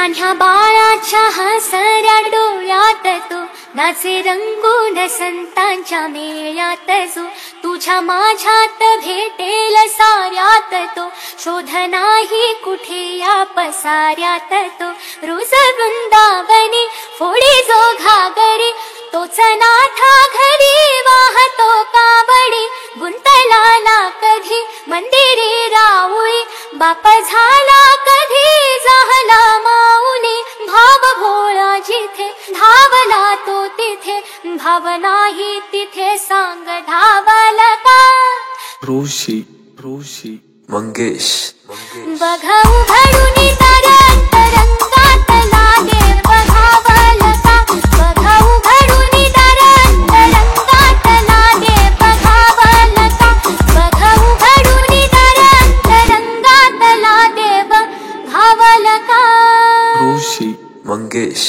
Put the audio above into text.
लहान्या बाळाच्या हसऱ्या डोळ्यात तो नाचे रंगून संतांच्या मेळ्यात जो तुझ्या माझ्यात भेटेल साऱ्यात तो शोध नाही कुठे या पसाऱ्यात तो रोज वृंदावनी फोडी जो घागरी तोच नाथा घरी वाहतो कावडी गुंतला ना कधी मंदिरी राऊळी बाप झाला कधी झाला माऊली भाव भोळा जिथे धावला तो तिथे भाव नाही तिथे सांग धावला का ऋषी मंगेश बघा उघडून तारा अंतरंगात लागे बघावल का बघा उघडून तारा अंतरंगात लागे बघावल का बघा उघडून तारा अंतरंगात लागे बघावल का ऋषी मंगेश